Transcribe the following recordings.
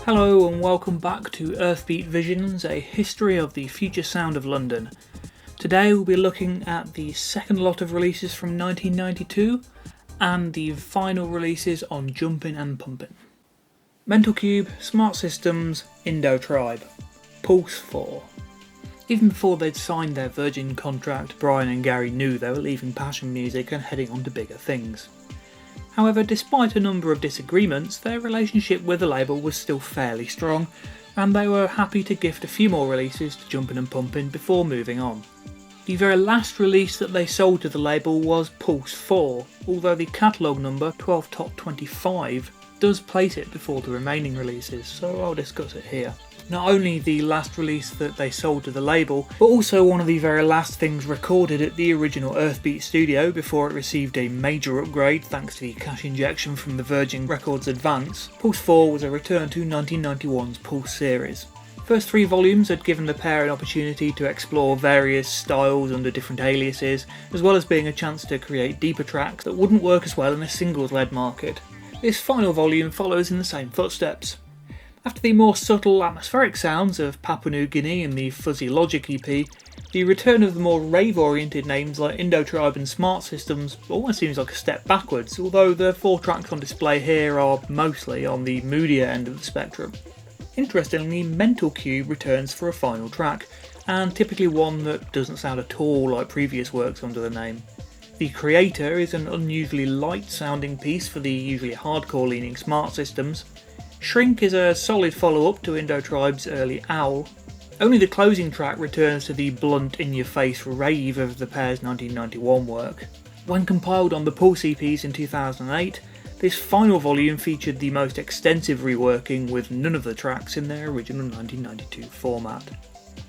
Hello and welcome back to Earthbeat Visions, a history of the future sound of London. Today we'll be looking at the second lot of releases from 1992 and the final releases on Jumpin and Pumpin. Mental Cube, Smart Systems, Indo Tribe, Pulse 4. Even before they'd signed their Virgin contract, Brian and Garry knew they were leaving Passion Music and heading on to bigger things. However, despite a number of disagreements, their relationship with the label was still fairly strong, and they were happy to gift a few more releases to Jumpin and Pumpin before moving on. The very last release that they sold to the label was Pulse 4, although the catalogue number, 12 Top 25, does place it before the remaining releases, so I'll discuss it here. Not only the last release that they sold to the label, but also one of the very last things recorded at the original Earthbeat studio before it received a major upgrade thanks to the cash injection from the Virgin Records advance. Pulse 4 was a return to 1991's Pulse series. First 3 volumes had given the pair an opportunity to explore various styles under different aliases, as well as being a chance to create deeper tracks that wouldn't work as well in a singles-led market. This final volume follows in the same footsteps. After the more subtle atmospheric sounds of Papua New Guinea and the Fuzzy Logic EP, the return of the more rave-oriented names like Indo Tribe and Smart Systems almost seems like a step backwards, although the 4 tracks on display here are mostly on the moodier end of the spectrum. Interestingly, Mental Cube returns for a final track, and typically one that doesn't sound at all like previous works under the name. The Creator is an unusually light-sounding piece for the usually hardcore-leaning Smart Systems. Shrink is a solid follow-up to Indo Tribe's early Owl. Only the closing track returns to the blunt, in-your-face rave of the pair's 1991 work. When compiled on the Pulse EPs in 2008, this final volume featured the most extensive reworking, with none of the tracks in their original 1992 format.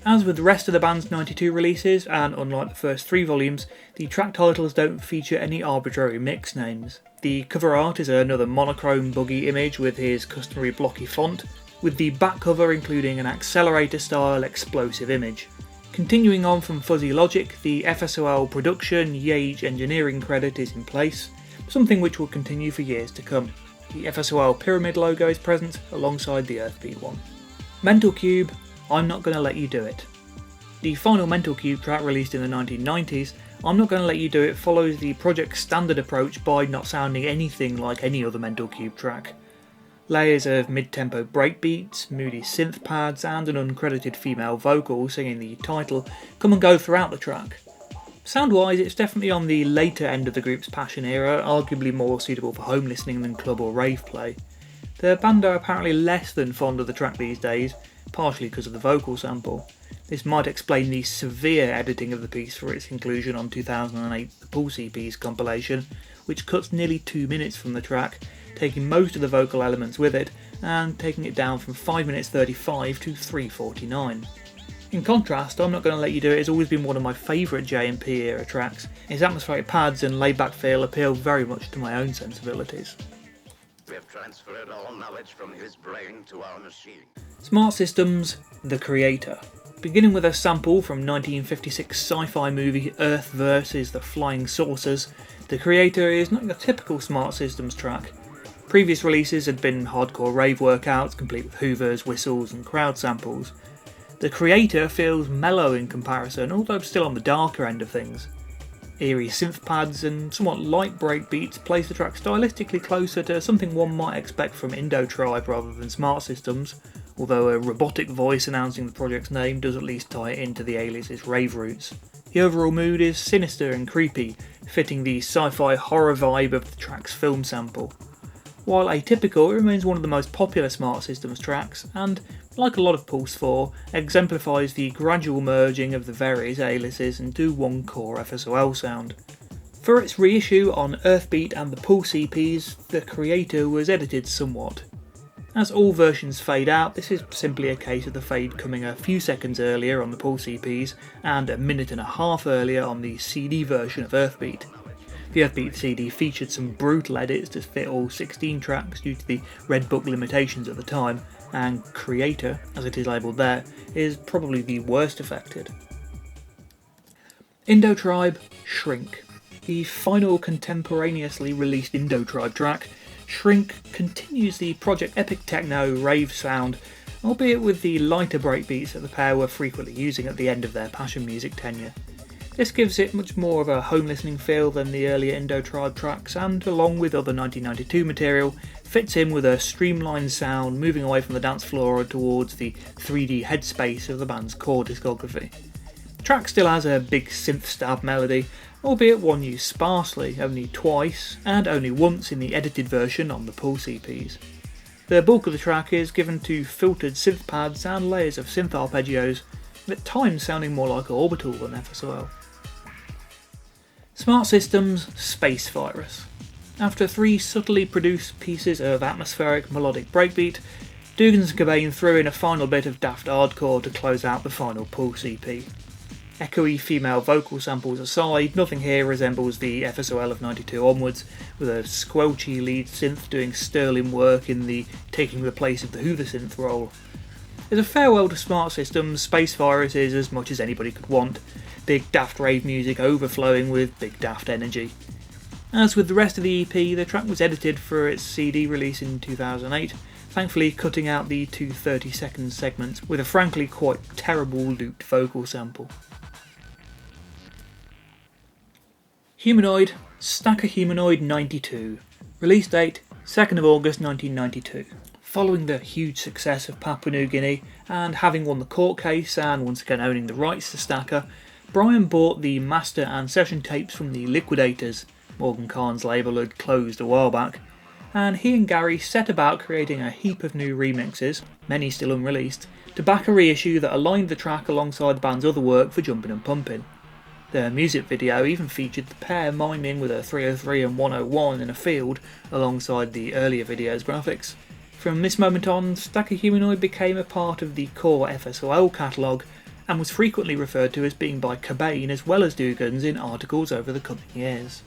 As with the rest of the band's 92 releases, and unlike the first 3 volumes, the track titles don't feature any arbitrary mix names. The cover art is another monochrome buggy image with his customary blocky font, with the back cover including an accelerator-style explosive image. Continuing on from Fuzzy Logic, the FSOL production Yage engineering credit is in place, something which will continue for years to come. The FSOL pyramid logo is present alongside the Earthbeat one. Mental Cube, I'm Not Gonna Let You Do It. The final Mental Cube track, released in the 1990s, I'm Not Gonna Let You Do It, follows the project's standard approach by not sounding anything like any other Mental Cube track. Layers of mid-tempo breakbeats, moody synth pads and an uncredited female vocal singing the title come and go throughout the track. Sound-wise, it's definitely on the later end of the group's Passion era, arguably more suitable for home listening than club or rave play. The band are apparently less than fond of the track these days, partially because of the vocal sample. This might explain the severe editing of the piece for its inclusion on 2008 The Pulse EP's compilation, which cuts nearly 2 minutes from the track, taking most of the vocal elements with it, and taking it down from 5 minutes 35 to 3:49. In contrast, I'm Not Gonna Let You Do It has always been one of my favourite J&P era tracks. Its atmospheric pads and laid-back feel appeal very much to my own sensibilities. We have transferred all knowledge from his brain to our machine. Smart Systems, The Creator. Beginning with a sample from 1956 sci-fi movie Earth vs. the Flying Saucers, The Creator is not your typical Smart Systems track. Previous releases had been hardcore rave workouts, complete with hoovers, whistles and crowd samples. The Creator feels mellow in comparison, although still on the darker end of things. Eerie synth pads and somewhat light breakbeats place the track stylistically closer to something one might expect from Indo Tribe rather than Smart Systems, although a robotic voice announcing the project's name does at least tie it into the alias's rave roots. The overall mood is sinister and creepy, fitting the sci-fi horror vibe of the track's film sample. While atypical, it remains one of the most popular Smart Systems tracks, and, like a lot of Pulse 4, exemplifies the gradual merging of the various aliases into one core FSOL sound. For its reissue on Earthbeat and the Pulse EPs, The Creator was edited somewhat. As all versions fade out, this is simply a case of the fade coming a few seconds earlier on the Pulse EPs and a minute and a half earlier on the CD version of Earthbeat. The Earthbeat CD featured some brutal edits to fit all 16 tracks due to the Red Book limitations at the time, and Creator, as it is labelled there, is probably the worst affected. Indo Tribe, Shrink. The final contemporaneously released Indo Tribe track Shrink continues the Project Epic Techno rave sound, albeit with the lighter breakbeats that the pair were frequently using at the end of their Passion Music tenure. This gives it much more of a home listening feel than the earlier Indo Tribe tracks, and along with other 1992 material, fits in with a streamlined sound moving away from the dance floor towards the 3D headspace of the band's core discography. The track still has a big synth stab melody, albeit one used sparsely, only twice, and only once in the edited version on the Pulse EPs. The bulk of the track is given to filtered synth pads and layers of synth arpeggios, at times sounding more like Orbital than FSOL. Smart Systems Space Virus. After 3 subtly produced pieces of atmospheric melodic breakbeat, Dougans and Cobain threw in a final bit of daft hardcore to close out the final Pulse EP. Echoey female vocal samples aside, nothing here resembles the FSOL of 92 onwards, with a squelchy lead synth doing sterling work in the taking the place of the Hoover synth role. As a farewell to Smart Systems, Space Virus is as much as anybody could want, big daft rave music overflowing with big daft energy. As with the rest of the EP, the track was edited for its CD release in 2008, thankfully cutting out the 2 30-second segments with a frankly quite terrible looped vocal sample. Humanoid Stacker Humanoid 92. Release date 2nd of August 1992. Following the huge success of Papua New Guinea and having won the court case and once again owning the rights to Stakker, Brian bought the master and session tapes from the Liquidators. Morgan Khan's label had closed a while back, and he and Garry set about creating a heap of new remixes, many still unreleased, to back a reissue that aligned the track alongside the band's other work for Jumpin and Pumpin. The music video even featured the pair miming with a 303 and 101 in a field alongside the earlier video's graphics. From this moment on, Stacker Humanoid became a part of the core FSOL catalogue and was frequently referred to as being by Cobain as well as Dougans in articles over the coming years.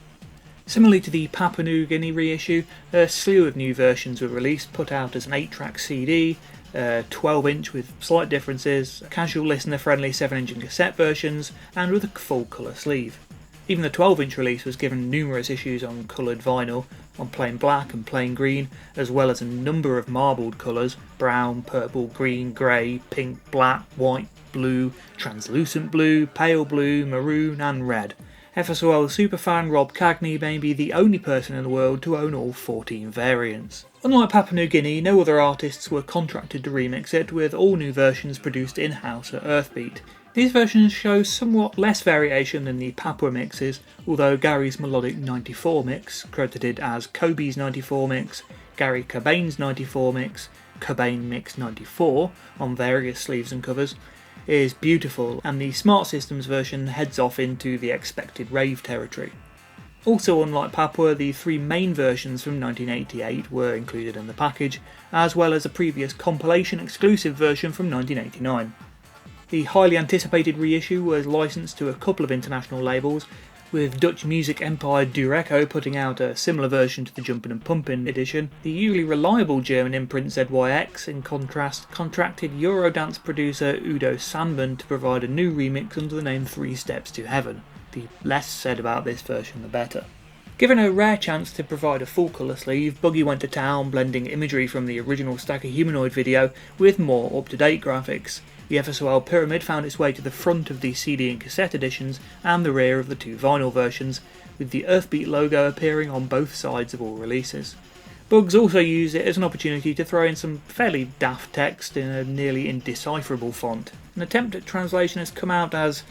Similarly to the Papua New Guinea reissue, a slew of new versions were released, put out as an 8-track CD, 12-inch with slight differences, casual listener-friendly 7-inch and cassette versions, and with a full colour sleeve. Even the 12-inch release was given numerous issues on coloured vinyl, on plain black and plain green, as well as a number of marbled colours: brown, purple, green, grey, pink, black, white, blue, translucent blue, pale blue, maroon and red. FSOL superfan Rob Cagney may be the only person in the world to own all 14 variants. Unlike Papua New Guinea, no other artists were contracted to remix it, with all new versions produced in-house at Earthbeat. These versions show somewhat less variation than the Papua mixes, although Garry's melodic 94 mix, credited as Kobe's 94 mix, Garry Cobain's 94 mix, Cobain Mix 94 on various sleeves and covers, is beautiful, and the Smart Systems version heads off into the expected rave territory. Also, unlike Papua, the 3 main versions from 1988 were included in the package, as well as a previous compilation exclusive version from 1989. The highly anticipated reissue was licensed to a couple of international labels, with Dutch music empire Dureco putting out a similar version to the Jumpin and Pumpin edition. The usually reliable German imprint ZYX, in contrast, contracted Eurodance producer Udo Sandman to provide a new remix under the name 3 Steps to Heaven. The less said about this version the better. Given a rare chance to provide a full colour sleeve, Boogie went to town blending imagery from the original Stacker Humanoid video with more up-to-date graphics. The FSOL pyramid found its way to the front of the CD and cassette editions and the rear of the 2 vinyl versions, with the Earthbeat logo appearing on both sides of all releases. Bugs also used it as an opportunity to throw in some fairly daft text in a nearly indecipherable font. An attempt at translation has come out as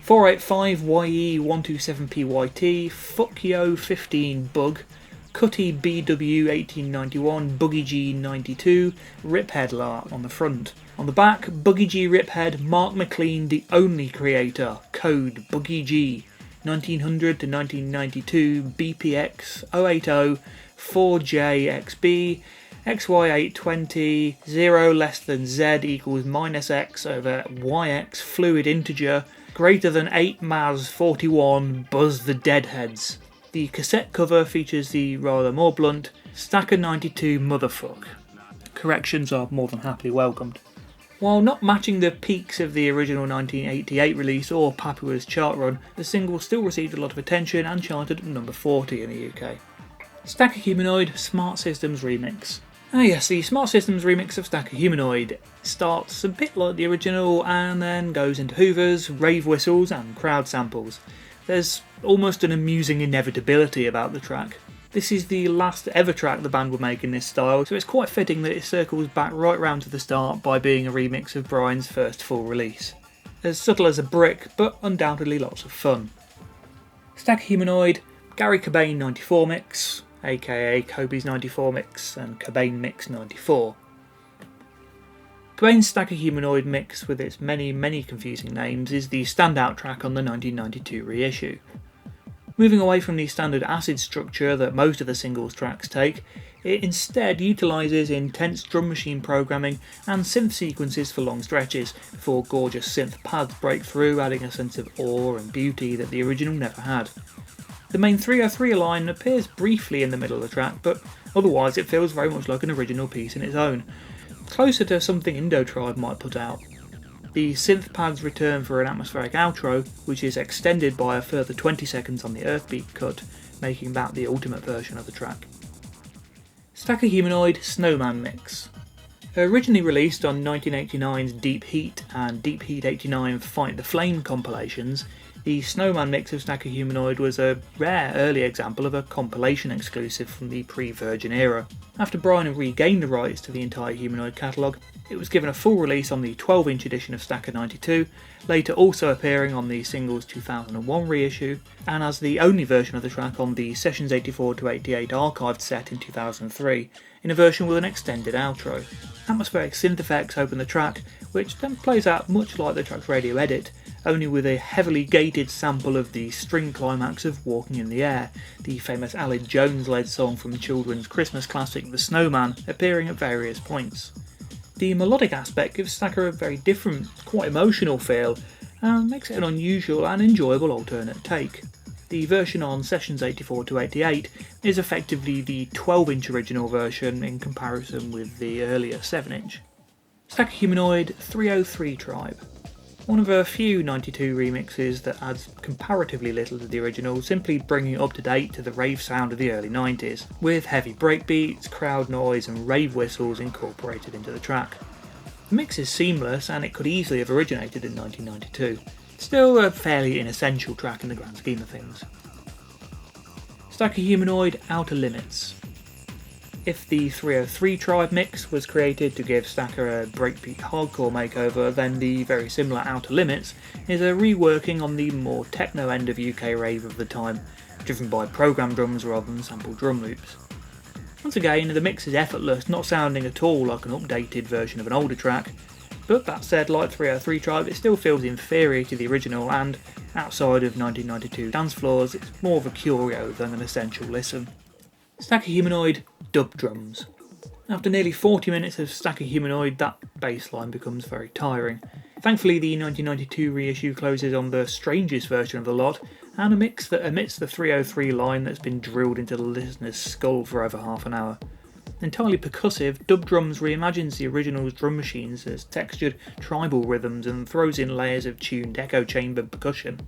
485YE127PYT, Fuck Yo 15 Bug, Cutty BW 1891, Boogie G 92, Riphead Lark on the front. On the back, Boogie G Riphead, Mark McLean, the only creator, code Boogie G, 1900 to 1992, BPX 080 4JXB, XY820, 0 less than Z equals minus X over YX fluid integer, greater than 8 Maz 41, Buzz the Deadheads. The cassette cover features the rather more blunt Stacker 92 Motherfuck. Corrections are more than happily welcomed. While not matching the peaks of the original 1988 release or Papua's chart run, the single still received a lot of attention and charted at number 40 in the UK. Stakker Humanoid Smart Systems Remix. Ah yes, the Smart Systems remix of Stakker Humanoid starts a bit like the original and then goes into hoovers, rave whistles and crowd samples. There's almost an amusing inevitability about the track. This is the last ever track the band would make in this style, so it's quite fitting that it circles back right round to the start by being a remix of Brian's first full release. As subtle as a brick, but undoubtedly lots of fun. Stakker Humanoid, Garry Cobain 94 mix, aka Kobe's 94 mix and Cobain mix 94. Cobain's Stakker Humanoid mix, with its many confusing names, is the standout track on the 1992 reissue. Moving away from the standard acid structure that most of the singles tracks take, it instead utilises intense drum machine programming and synth sequences for long stretches, before gorgeous synth pads break through, adding a sense of awe and beauty that the original never had. The main 303 line appears briefly in the middle of the track, but otherwise it feels very much like an original piece in its own, closer to something Indotribe might put out. The synth pads return for an atmospheric outro, which is extended by a further 20 seconds on the Earthbeat cut, making that the ultimate version of the track. Stakker Humanoid Snowman Mix. Originally released on 1989's Deep Heat and Deep Heat 89 Fight the Flame compilations, the Snowman mix of Stakker Humanoid was a rare early example of a compilation exclusive from the pre-Virgin era. After Brian had regained the rights to the entire Humanoid catalogue, it was given a full release on the 12-inch edition of Stakker 92, later also appearing on the singles 2001 reissue, and as the only version of the track on the Sessions 84 to 88 archived set in 2003, in a version with an extended outro. Atmospheric synth effects open the track, which then plays out much like the track's radio edit, only with a heavily gated sample of the string climax of Walking in the Air, the famous Aled Jones-led song from the children's Christmas classic The Snowman, appearing at various points. The melodic aspect gives Stakker a very different, quite emotional feel, and makes it an unusual and enjoyable alternate take. The version on Sessions 84 to 88 is effectively the 12-inch original version in comparison with the earlier 7-inch. Stakker Humanoid 303 Tribe. One of a few 92 remixes that adds comparatively little to the original, simply bringing it up to date to the rave sound of the early 90s, with heavy breakbeats, crowd noise and rave whistles incorporated into the track. The mix is seamless and it could easily have originated in 1992. Still a fairly inessential track in the grand scheme of things. Stakker Humanoid Outer Limits. If the 303 Tribe mix was created to give Stakker a breakbeat hardcore makeover, then the very similar Outer Limits is a reworking on the more techno end of UK rave of the time, driven by programmed drums rather than sampled drum loops. Once again, the mix is effortless, not sounding at all like an updated version of an older track, but that said, like 303 Tribe, it still feels inferior to the original, and outside of 1992 dance floors, it's more of a curio than an essential listen. Stakker Humanoid Dub Drums. After nearly 40 minutes of Stakker Humanoid, that bass line becomes very tiring. Thankfully, the 1992 reissue closes on the strangest version of the lot, and a mix that omits the 303 line that's been drilled into the listener's skull for over half an hour. Entirely percussive, Dub Drums reimagines the original's drum machines as textured tribal rhythms and throws in layers of tuned echo chamber percussion.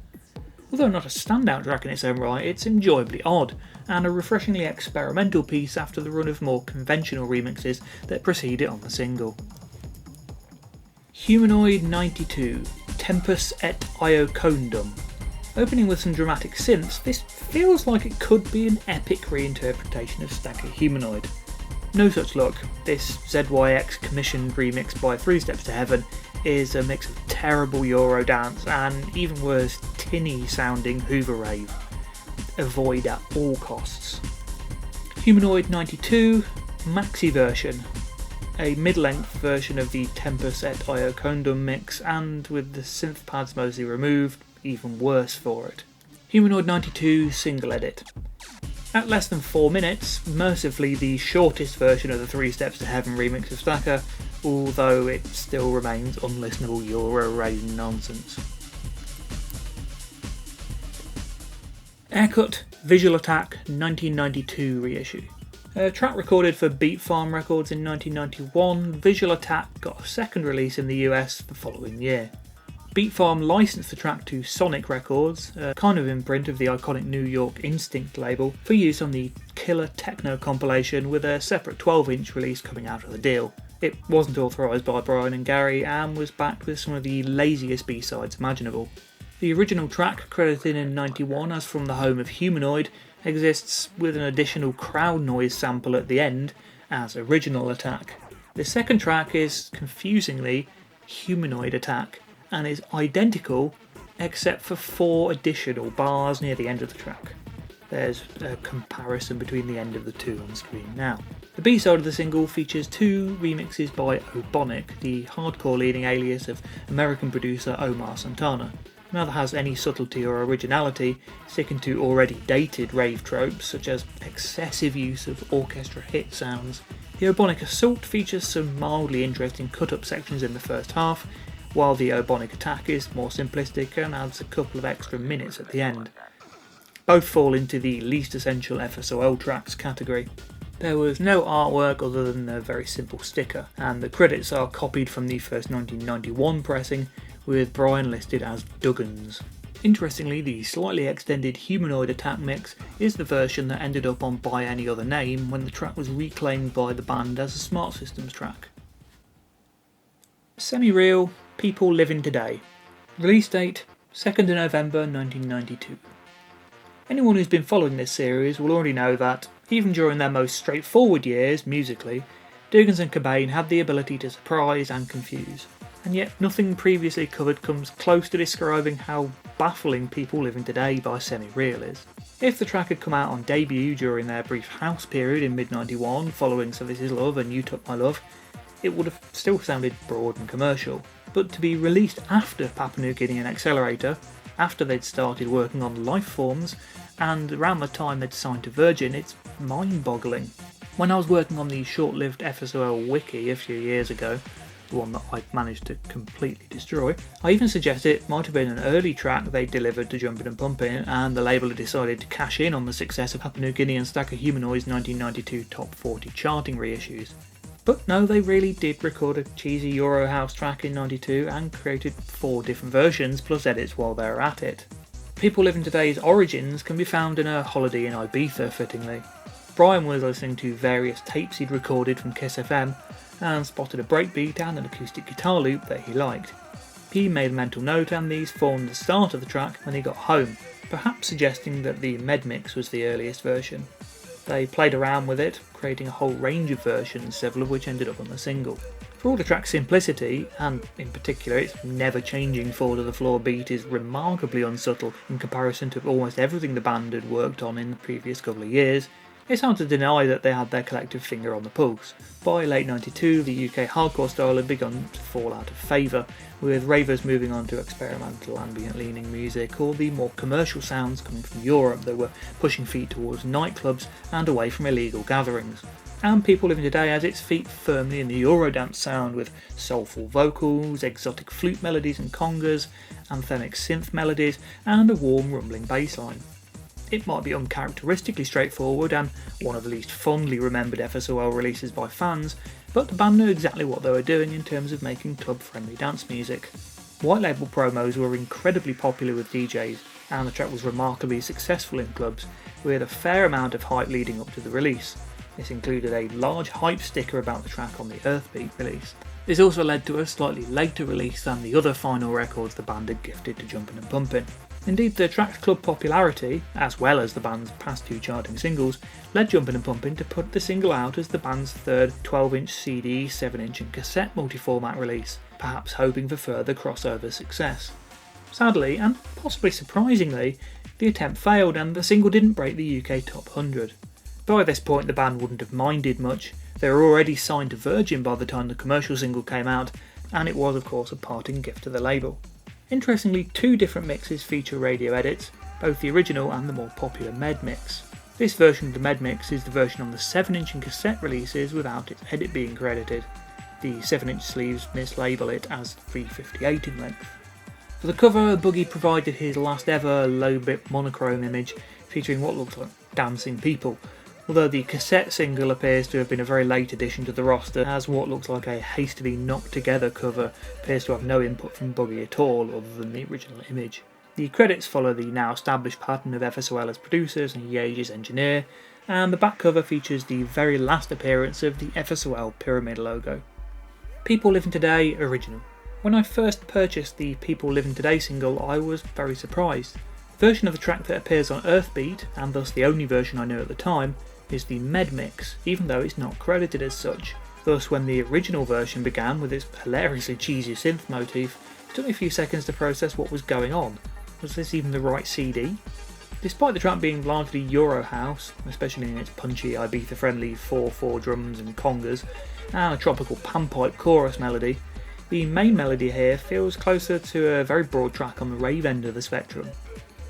Although not a standout track in its own right, it's enjoyably odd, and a refreshingly experimental piece after the run of more conventional remixes that precede it on the single. Humanoid 92, Tempus et Iocondum. Opening with some dramatic synths, this feels like it could be an epic reinterpretation of Stakker Humanoid. No such luck. This ZYX commissioned remix by 3 Steps to Heaven is a mix of terrible Eurodance and, even worse, tinny sounding Hoover rave. Avoid at all costs. Humanoid 92 Maxi version. A mid-length version of the Tempus et Iocondum mix, and with the synth pads mostly removed, even worse for it. Humanoid 92 single edit. At less than 4 minutes, mercifully the shortest version of the 3 Steps to Heaven remix of Stakker, although it still remains unlistenable Euro rave nonsense. Aircut Visual Attack 1992 reissue. A track recorded for Beat Farm Records in 1991, Visual Attack got a second release in the US the following year. Beat Farm licensed the track to Sonic Records, a kind of imprint of the iconic New York Instinct label, for use on the Killer Techno compilation, with a separate 12-inch release coming out of the deal. It wasn't authorised by Brian and Garry and was backed with some of the laziest B-sides imaginable. The original track, credited in '91 as from the home of Humanoid, exists with an additional crowd noise sample at the end as Original Attack. The second track is, confusingly, Humanoid Attack, and is identical except for 4 additional bars near the end of the track. There's a comparison between the end of the two on screen now. The B-side of the single features 2 remixes by Obonic, the hardcore leading alias of American producer Omar Santana. Neither has any subtlety or originality, sticking to already dated rave tropes such as excessive use of orchestra hit sounds. The Obonic Assault features some mildly interesting cut-up sections in the first half, while the Obonic Attack is more simplistic and adds a couple of extra minutes at the end. Both fall into the least essential FSOL tracks category. There was no artwork other than a very simple sticker, and the credits are copied from the first 1991 pressing, with Brian listed as Dougans. Interestingly, the slightly extended Humanoid Attack mix is the version that ended up on By Any Other Name when the track was reclaimed by the band as a Smart Systems track. Semi-Real, People Living Today. Release date 2nd of November 1992. Anyone who's been following this series will already know that, even during their most straightforward years musically, Dougans and Cobain had the ability to surprise and confuse. And yet nothing previously covered comes close to describing how baffling People Living Today by Semi-Real is. If the track had come out on debut during their brief house period in mid-91 following So This Is Love and You Took My Love, it would have still sounded broad and commercial. But to be released after Papua New Guinea and Accelerator, after they'd started working on Lifeforms, and around the time they'd signed to Virgin, it's mind-boggling. When I was working on the short-lived FSOL wiki a few years ago, the one that I managed to completely destroy, I even suggested it might have been an early track they delivered to Jumpin and Pumpin, and the label had decided to cash in on the success of Papua New Guinea and Stakker Humanoid's 1992 top 40 charting reissues. But no, they really did record a cheesy Euro house track in '92 and created 4 different versions plus edits while they were at it. People Living Today's origins can be found in a holiday in Ibiza, fittingly. Brian was listening to various tapes he'd recorded from Kiss FM and spotted a breakbeat and an acoustic guitar loop that he liked. He made a mental note, and these formed the start of the track when he got home, perhaps suggesting that the Med Mix was the earliest version. They played around with it, creating a whole range of versions, several of which ended up on the single. For all the track's simplicity, and in particular its never-changing four-to-the-floor beat is remarkably unsubtle in comparison to almost everything the band had worked on in the previous couple of years, it's hard to deny that they had their collective finger on the pulse. By late '92, the UK hardcore style had begun to fall out of favour, with ravers moving on to experimental ambient-leaning music, or the more commercial sounds coming from Europe that were pushing feet towards nightclubs and away from illegal gatherings. And People Living Today has its feet firmly in the Eurodance sound, with soulful vocals, exotic flute melodies and congas, anthemic synth melodies, and a warm rumbling bass line. It might be uncharacteristically straightforward and one of the least fondly remembered FSOL releases by fans, but the band knew exactly what they were doing in terms of making club-friendly dance music. White label promos were incredibly popular with DJs, and the track was remarkably successful in clubs, with a fair amount of hype leading up to the release. This included a large hype sticker about the track on the Earthbeat release. This also led to a slightly later release than the other final records the band had gifted to Jumpin and Pumpin. Indeed, the track's club popularity, as well as the band's past 2 charting singles, led Jumpin and Pumpin to put the single out as the band's third 12-inch CD, 7-inch and cassette multi-format release, perhaps hoping for further crossover success. Sadly, and possibly surprisingly, the attempt failed and the single didn't break the UK top 100. By this point the band wouldn't have minded much. They were already signed to Virgin by the time the commercial single came out, and it was of course a parting gift to the label. Interestingly, 2 different mixes feature radio edits, both the original and the more popular Med Mix. This version of the Med Mix is the version on the 7-inch and cassette releases without its edit being credited. The 7-inch sleeves mislabel it as 358 in length. For the cover, Boogie provided his last ever low-bit monochrome image featuring what looks like dancing people, although the cassette single appears to have been a very late addition to the roster, as what looks like a hastily knocked together cover appears to have no input from Buggy at all other than the original image. The credits follow the now established pattern of FSOL as producers and Yage as engineer, and the back cover features the very last appearance of the FSOL pyramid logo. People Livin' Today original. When I first purchased the People Livin' Today single, I was very surprised. The version of the track that appears on Earthbeat, and thus the only version I knew at the time, is the Med Mix, even though it's not credited as such. Thus, when the original version began with its hilariously cheesy synth motif, it took me a few seconds to process what was going on. Was this even the right CD? Despite the track being largely Euro house, especially in its punchy Ibiza-friendly 4/4 drums and congas, and a tropical panpipe chorus melody, the main melody here feels closer to a very broad track on the rave end of the spectrum.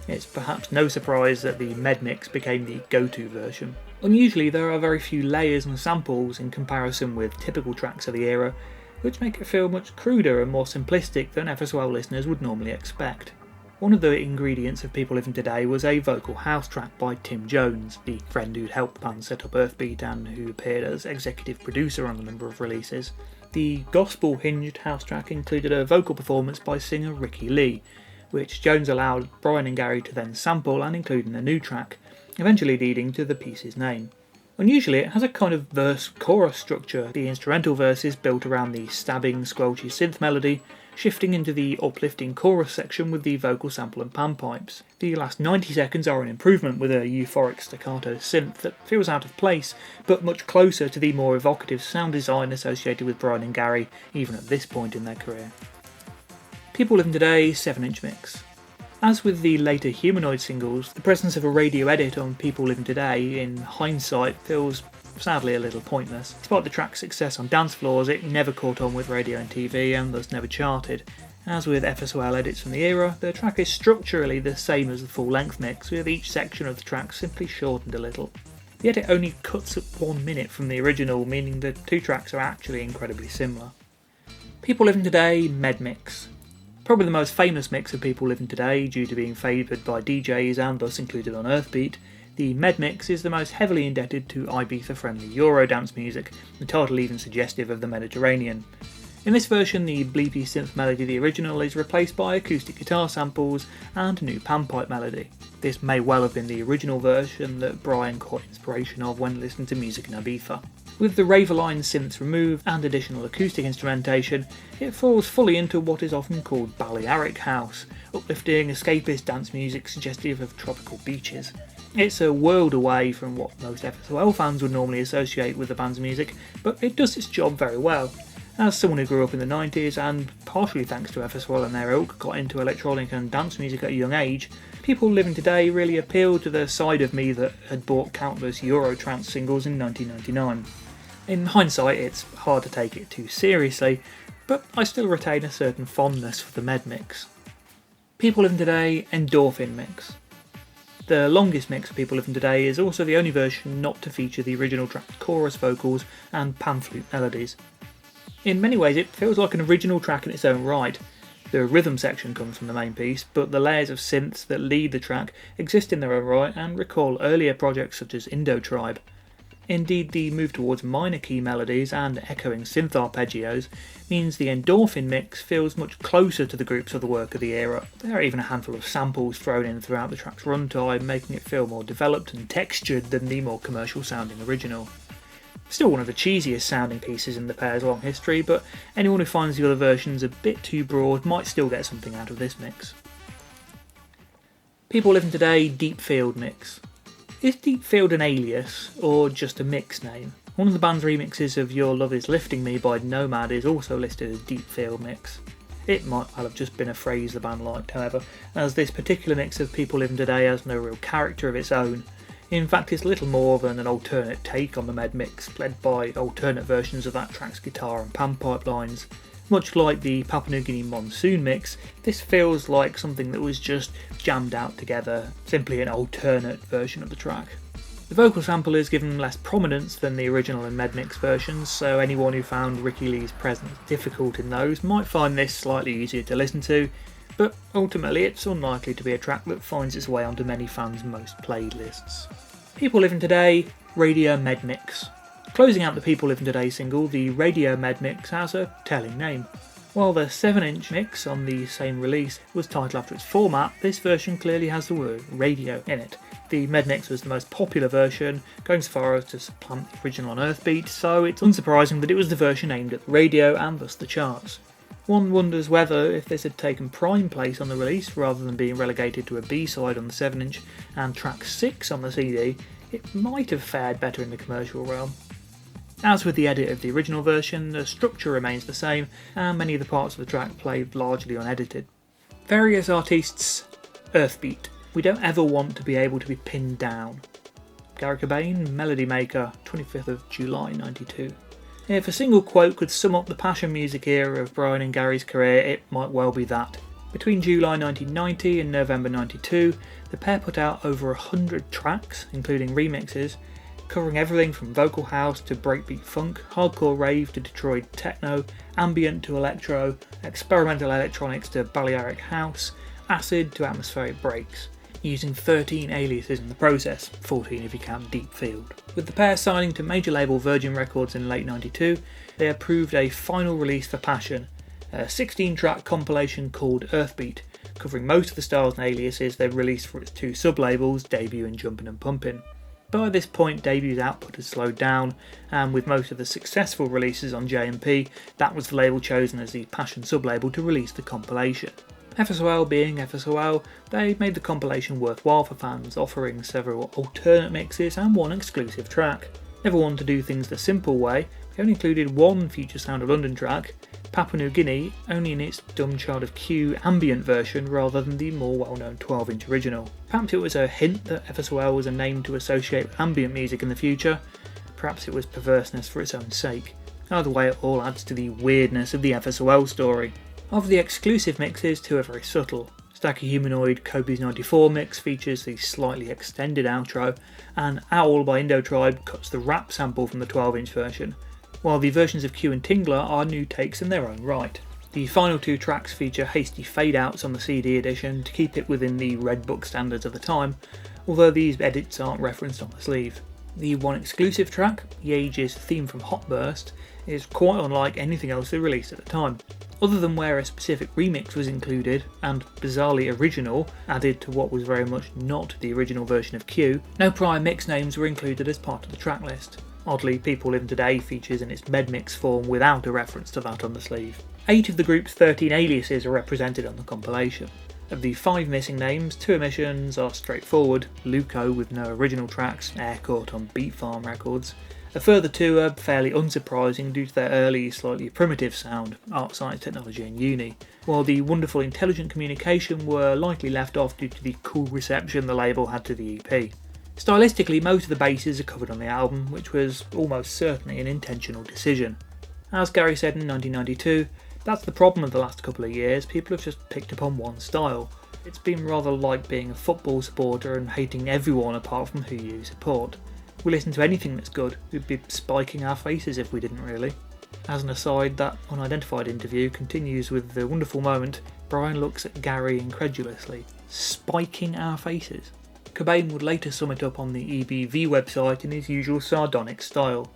It's perhaps no surprise that the Med Mix became the go-to version. Unusually, there are very few layers and samples in comparison with typical tracks of the era, which make it feel much cruder and more simplistic than FSOL listeners would normally expect. One of the ingredients of People Livin' Today was a vocal house track by Tim Jones, the friend who'd helped the band set up Earthbeat and who appeared as executive producer on a number of releases. The gospel-hinged house track included a vocal performance by singer Ricky Lee, which Jones allowed Brian and Garry to then sample and include in a new track, eventually leading to the piece's name. Unusually, it has a kind of verse-chorus structure. The instrumental verse is built around the stabbing, squelchy synth melody, shifting into the uplifting chorus section with the vocal sample and panpipes. The last 90 seconds are an improvement with a euphoric staccato synth that feels out of place, but much closer to the more evocative sound design associated with Brian and Garry, even at this point in their career. People Livin' Today 7-inch mix. As with the later Humanoid singles, the presence of a radio edit on People Livin' Today, in hindsight, feels sadly a little pointless. Despite the track's success on dance floors, it never caught on with radio and TV and thus never charted. As with FSOL edits from the era, the track is structurally the same as the full-length mix, with each section of the track simply shortened a little. The edit only cuts at 1 minute from the original, meaning the two tracks are actually incredibly similar. People Livin' Today Med Mix. Probably the most famous mix of People Livin' Today, due to being favoured by DJs and thus included on Earthbeat, the Med Mix is the most heavily indebted to Ibiza-friendly Eurodance music, the title even suggestive of the Mediterranean. In this version, the bleepy synth melody of the original is replaced by acoustic guitar samples and a new panpipe melody. This may well have been the original version that Brian caught inspiration of when listening to music in Ibiza. With the Raver-line synths removed and additional acoustic instrumentation, it falls fully into what is often called Balearic house, uplifting escapist dance music suggestive of tropical beaches. It's a world away from what most FSOL fans would normally associate with the band's music, but it does its job very well. As someone who grew up in the 90s and, partially thanks to FSOL and their ilk, got into electronic and dance music at a young age, People Livin' Today really appealed to the side of me that had bought countless Eurotrance singles in 1999. In hindsight, it's hard to take it too seriously, but I still retain a certain fondness for the Med Mix. People Livin' Today Endorphin Mix. The longest mix of People Livin' Today is also the only version not to feature the original track's chorus vocals and pan flute melodies. In many ways, it feels like an original track in its own right. The rhythm section comes from the main piece, but the layers of synths that lead the track exist in their own right and recall earlier projects such as Indo Tribe. Indeed, the move towards minor key melodies and echoing synth arpeggios means the Endorphin mix feels much closer to the groups of the work of the era. There are even a handful of samples thrown in throughout the track's runtime, making it feel more developed and textured than the more commercial sounding original. Still one of the cheesiest sounding pieces in the pair's long history, but anyone who finds the other versions a bit too broad might still get something out of this mix. People Livin' Today Deep Field Mix. Is Deep Field an alias, or just a mix name? One of the band's remixes of Your Love Is Lifting Me by Nomad is also listed as Deep Field Mix. It might well have just been a phrase the band liked, however, as this particular mix of People Livin' Today has no real character of its own. In fact, it's little more than an alternate take on the Med Mix, led by alternate versions of that track's guitar and panpipe lines. Much like the Papua New Guinea Monsoon mix, this feels like something that was just jammed out together, simply an alternate version of the track. The vocal sample is given less prominence than the original and Med Mix versions, so anyone who found Ricky Lee's presence difficult in those might find this slightly easier to listen to, but ultimately it's unlikely to be a track that finds its way onto many fans' most played lists. People Livin' Today Radio Med Mix. Closing out the People Livin' Today single, the Radio Med Mix has a telling name. While the 7-inch mix on the same release was titled after its format, this version clearly has the word radio in it. The Med Mix was the most popular version, going so far as to supplant the original on Earthbeat, so it's unsurprising that it was the version aimed at the radio and thus the charts. One wonders whether, if this had taken prime place on the release rather than being relegated to a B-side on the 7-inch and track 6 on the CD, it might have fared better in the commercial realm. As with the edit of the original version, the structure remains the same and many of the parts of the track played largely unedited. Various artists, Earthbeat. We don't ever want to be able to be pinned down. Garry Cobain, Melody Maker, 25th of July 92. If a single quote could sum up the passion music era of Brian and Garry's career, it might well be that. Between July 1990 and November 92, the pair put out over 100 tracks, including remixes, covering everything from vocal house to breakbeat funk, hardcore rave to Detroit techno, ambient to electro, experimental electronics to Balearic house, acid to atmospheric breaks, using 13 aliases in the process, 14 if you count Deep Field. With the pair signing to major label Virgin Records in late 92, they approved a final release for Passion, a 16-track compilation called Earthbeat, covering most of the styles and aliases they've released for its two sub-labels, Debut and Jumpin and Pumpin. By this point, Debut's output had slowed down, and with most of the successful releases on J&P, that was the label chosen as the Passion sub-label to release the compilation. FSOL being FSOL, they made the compilation worthwhile for fans, offering several alternate mixes and one exclusive track. Never wanted to do things the simple way, they only included one Future Sound of London track, Papua New Guinea, only in its Dumb Child of Q ambient version rather than the more well-known 12-inch original. Perhaps it was a hint that FSOL was a name to associate with ambient music in the future, perhaps it was perverseness for its own sake. Either way, it all adds to the weirdness of the FSOL story. Of the exclusive mixes, two are very subtle. Stakker Humanoid Kobe's 94 mix features the slightly extended outro, and Owl by Indo Tribe cuts the rap sample from the 12-inch version, while the versions of Q and Tingler are new takes in their own right. The final two tracks feature hasty fade-outs on the CD edition to keep it within the Red Book standards of the time, although these edits aren't referenced on the sleeve. The one exclusive track, Yage's theme from Hot Burst, is quite unlike anything else they released at the time. Other than where a specific remix was included, and bizarrely original, added to what was very much not the original version of Q, no prior mix names were included as part of the track list. Oddly, People Livin' Today features in its medmix form without a reference to that on the sleeve. 8 of the group's 13 aliases are represented on the compilation. Of the 5 missing names, 2 omissions are straightforward, Luco with no original tracks, Aircut on Beat Farm Records. A further 2 are fairly unsurprising due to their early, slightly primitive sound, art, science, technology and uni, while the wonderful intelligent communication were likely left off due to the cool reception the label had to the EP. Stylistically, most of the bases are covered on the album, which was almost certainly an intentional decision. As Garry said in 1992, that's the problem of the last couple of years, people have just picked up on one style. It's been rather like being a football supporter and hating everyone apart from who you support. We listen to anything that's good, we'd be spiking our faces if we didn't really. As an aside, that unidentified interview continues with the wonderful moment Brian looks at Garry incredulously. Spiking our faces? Cobain would later sum it up on the EBV website in his usual sardonic style.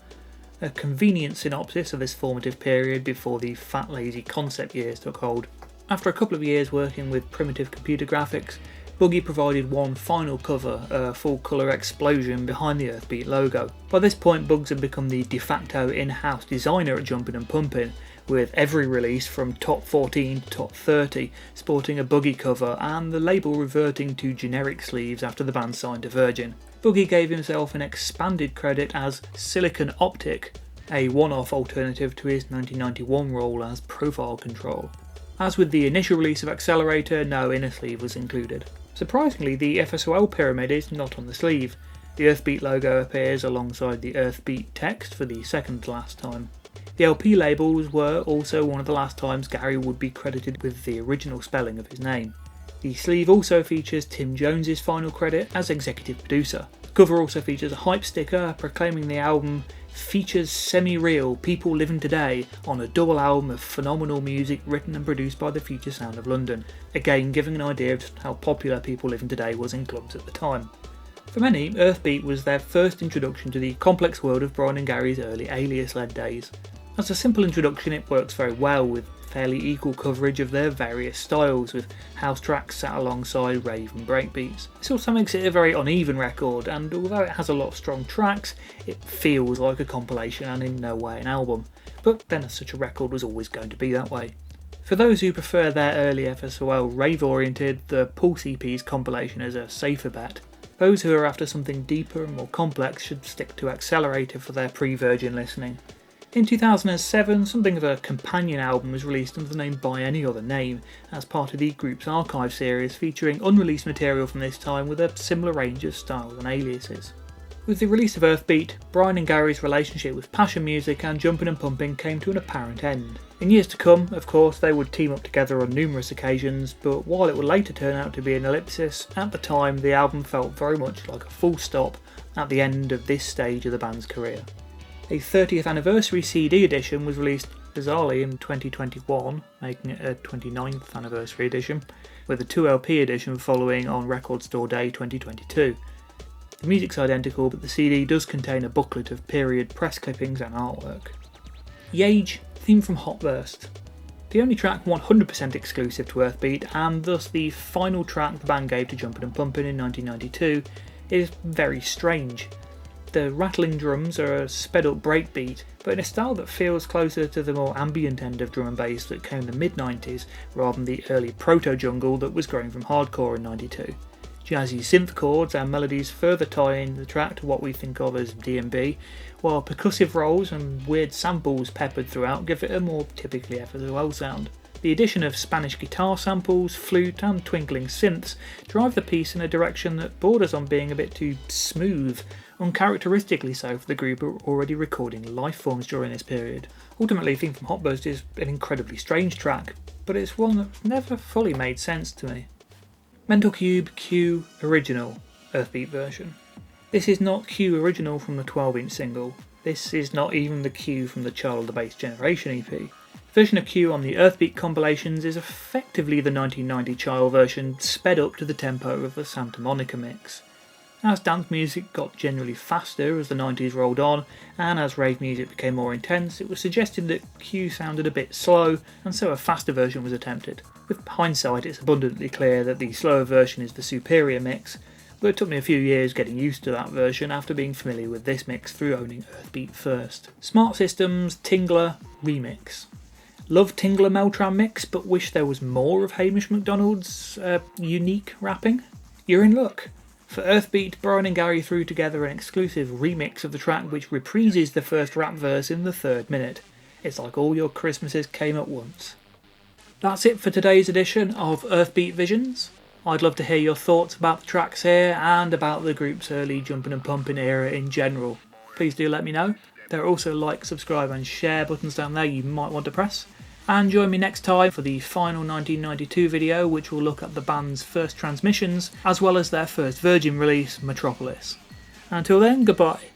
A convenient synopsis of this formative period before the fat lazy concept years took hold. After a couple of years working with primitive computer graphics, Boogie provided one final cover, a full-colour explosion behind the Earthbeat logo. By this point, Bugs had become the de facto in-house designer at Jumpin and Pumpin, with every release from top 14 to top 30 sporting a Boogie cover and the label reverting to generic sleeves after the band signed to Virgin. Boogie gave himself an expanded credit as Silicon Optic, a one-off alternative to his 1991 role as Profile Control. As with the initial release of Accelerator, no inner sleeve was included. Surprisingly, the FSOL pyramid is not on the sleeve. The Earthbeat logo appears alongside the Earthbeat text for the second to last time. The LP labels were also one of the last times Garry would be credited with the original spelling of his name. The sleeve also features Tim Jones's final credit as executive producer. The cover also features a hype sticker proclaiming the album features semi-real People Livin' Today on a double album of phenomenal music written and produced by the Future Sound of London, again giving an idea of just how popular People Livin' Today was in clubs at the time. For many, Earthbeat was their first introduction to the complex world of Brian and Garry's early Alias-led days. As a simple introduction, it works very well with fairly equal coverage of their various styles, with house tracks sat alongside rave and breakbeats. This also makes it a very uneven record, and although it has a lot of strong tracks, it feels like a compilation and in no way an album. But then as such a record was always going to be that way. For those who prefer their early FSOL rave oriented, the Pulse EP's compilation is a safer bet. Those who are after something deeper and more complex should stick to Accelerator for their pre-Virgin listening. In 2007, something of a companion album was released under the name By Any Other Name, as part of the group's archive series featuring unreleased material from this time with a similar range of styles and aliases. With the release of Earthbeat, Brian and Garry's relationship with Passion Music and Jumpin and Pumpin came to an apparent end. In years to come, of course, they would team up together on numerous occasions, but while it would later turn out to be an ellipsis, at the time the album felt very much like a full stop at the end of this stage of the band's career. A 30th anniversary CD edition was released bizarrely in 2021, making it a 29th anniversary edition, with a 2LP edition following on Record Store Day 2022. The music's identical, but the CD does contain a booklet of period press clippings and artwork. Yage, theme from Hot Burst. The only track 100% exclusive to Earthbeat, and thus the final track the band gave to Jumpin and Pumpin in 1992, is very strange. The rattling drums are a sped up breakbeat, but in a style that feels closer to the more ambient end of drum and bass that came in the mid-90s, rather than the early proto-jungle that was growing from hardcore in 92. Jazzy synth chords and melodies further tie in the track to what we think of as D&B, while percussive rolls and weird samples peppered throughout give it a more typically FSOL sound. The addition of Spanish guitar samples, flute and twinkling synths drive the piece in a direction that borders on being a bit too smooth, uncharacteristically so for the group who were already recording lifeforms during this period. Ultimately, Theme from Hot Burst is an incredibly strange track, but it's one that's never fully made sense to me. Mental Cube Q Original Earthbeat version. This is not Q Original from the 12-inch single. This is not even the Q from the Child of the Bass Generation EP. The version of Q on the Earthbeat compilations is effectively the 1990 Child version sped up to the tempo of the Santa Monica mix. As dance music got generally faster as the 90s rolled on, and as rave music became more intense, it was suggested that Q sounded a bit slow, and so a faster version was attempted. With hindsight, it's abundantly clear that the slower version is the superior mix, but it took me a few years getting used to that version after being familiar with this mix through owning Earthbeat first. Smart Systems Tingler Remix. Love Tingler Meltram mix, but wish there was more of Hamish MacDonald's unique rapping? You're in luck. For Earthbeat, Brian and Garry threw together an exclusive remix of the track which reprises the first rap verse in the 3rd minute. It's like all your Christmases came at once. That's it for today's edition of Earthbeat Visions. I'd love to hear your thoughts about the tracks here and about the group's early Jumpin and Pumpin era in general. Please do let me know. There are also like, subscribe and share buttons down there you might want to press. And join me next time for the final 1992 video, which will look at the band's first transmissions, as well as their first Virgin release, Metropolis. Until then, goodbye.